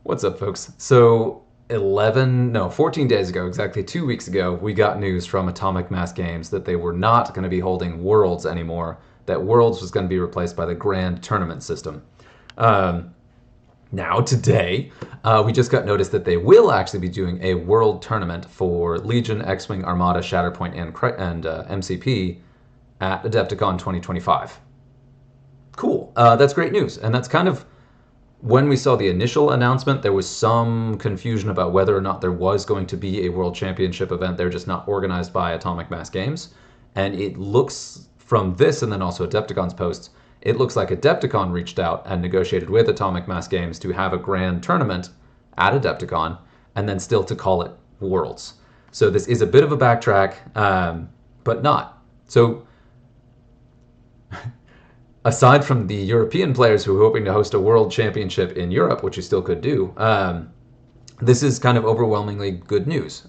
What's up, folks? So 14 days ago, exactly 2 weeks ago, we got news from Atomic Mass Games that they were not going to be holding Worlds anymore, that Worlds was going to be replaced by the Grand Tournament system. Now, today, we just got notice that they will actually be doing a World Tournament for Legion, X-Wing, Armada, Shatterpoint, and MCP at Adepticon 2025. Cool. That's great news, and that's kind of when we saw the initial announcement, there was some confusion about whether or not there was going to be a World Championship event. They're just not organized by Atomic Mass Games. And it looks from this and then also Adepticon's posts, it looks like Adepticon reached out and negotiated with Atomic Mass Games to have a grand tournament at Adepticon and then still to call it Worlds. So this is a bit of a backtrack, but not. So aside from the European players who are hoping to host a world championship in Europe, which you still could do, this is kind of overwhelmingly good news.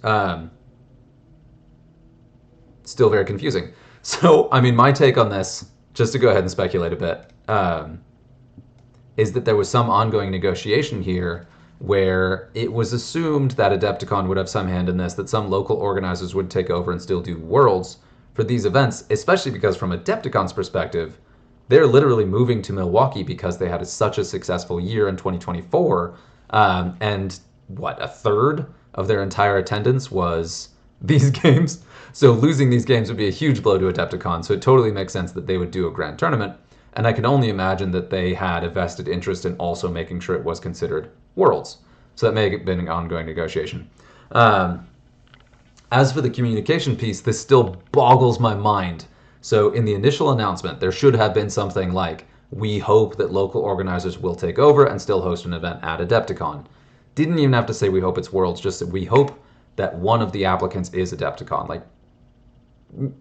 Still very confusing. So, I mean, my take on this, just to go ahead and speculate a bit, is that there was some ongoing negotiation here where it was assumed that Adepticon would have some hand in this, that some local organizers would take over and still do worlds for these events, especially because from Adepticon's perspective, they're literally moving to Milwaukee because they had such a successful year in 2024. And a third of their entire attendance was these games. So losing these games would be a huge blow to Adepticon. So it totally makes sense that they would do a grand tournament. And I can only imagine that they had a vested interest in also making sure it was considered Worlds. So that may have been an ongoing negotiation. As for the communication piece, this still boggles my mind. So in the initial announcement, there should have been something like, we hope that local organizers will take over and still host an event at Adepticon. Didn't even have to say we hope it's Worlds, just that we hope that one of the applicants is Adepticon. Like,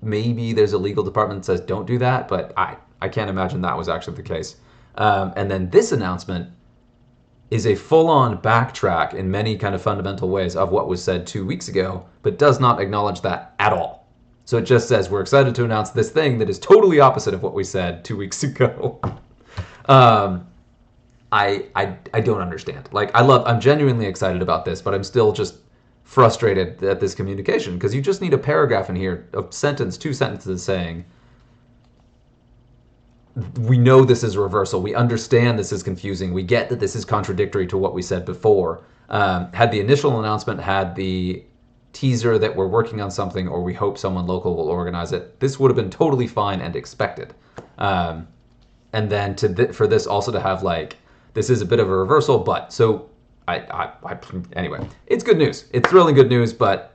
maybe there's a legal department that says don't do that, but I can't imagine that was actually the case. And then this announcement is a full-on backtrack in many kind of fundamental ways of what was said 2 weeks ago, but does not acknowledge that at all. So it just says, we're excited to announce this thing that is totally opposite of what we said 2 weeks ago. I don't understand. Like, I'm genuinely excited about this, but I'm still just frustrated at this communication, because you just need a paragraph in here, a sentence, 2 sentences saying, we know this is a reversal. We understand this is confusing. We get that this is contradictory to what we said before. Had the initial announcement had the teaser that we're working on something or we hope someone local will organize it, this would have been totally fine and expected. And then for this also to have like, this is a bit of a reversal, but so anyway, it's good news. It's really good news, but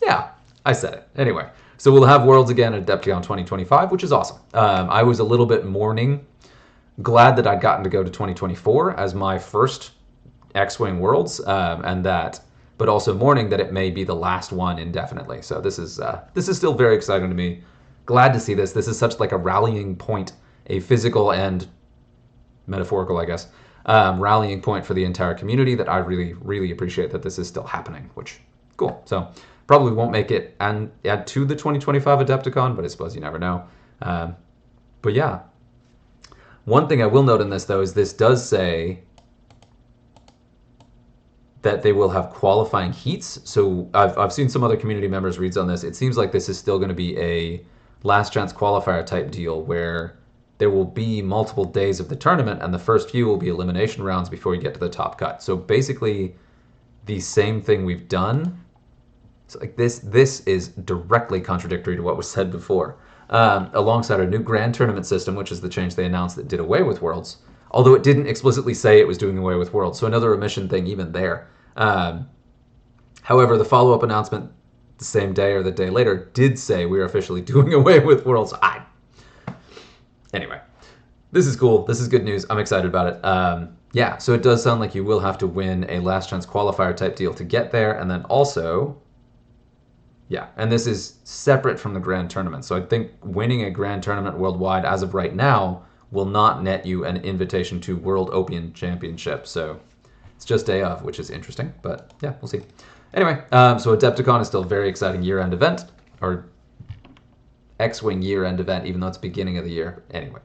yeah, I said it. Anyway, so we'll have Worlds again at Adepticon 2025, which is awesome. I was a little bit glad that I'd gotten to go to 2024 as my first X-Wing Worlds, but also mourning that it may be the last one indefinitely. So this is still very exciting to me. Glad to see this. This is such like a rallying point, a physical and metaphorical, I guess, rallying point for the entire community that I really, really appreciate that this is still happening, which cool. So probably won't make it and add to the 2025 Adepticon, but I suppose you never know. But yeah, one thing I will note in this though is this does say that they will have qualifying heats. So I've seen some other community members reads on this. It seems like this is still going to be a last chance qualifier type deal where there will be multiple days of the tournament and the first few will be elimination rounds before you get to the top cut. So basically the same thing we've done. So like this is directly contradictory to what was said before. Alongside our new grand tournament system, which is the change they announced that did away with Worlds. Although it didn't explicitly say it was doing away with Worlds, so another omission thing even there. However, the follow-up announcement the same day or the day later did say we are officially doing away with Worlds. Anyway, this is cool. This is good news. I'm excited about it. Yeah, so it does sound like you will have to win a last chance qualifier type deal to get there, and then also, yeah, and this is separate from the grand tournament. So I think winning a grand tournament worldwide as of right now will not net you an invitation to World Opium Championship. So it's just day of, which is interesting, but yeah, we'll see. Anyway, so Adepticon is still a very exciting year-end event, or X-Wing year-end event, even though it's beginning of the year. Anyway,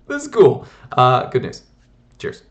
this is cool. Good news. Cheers.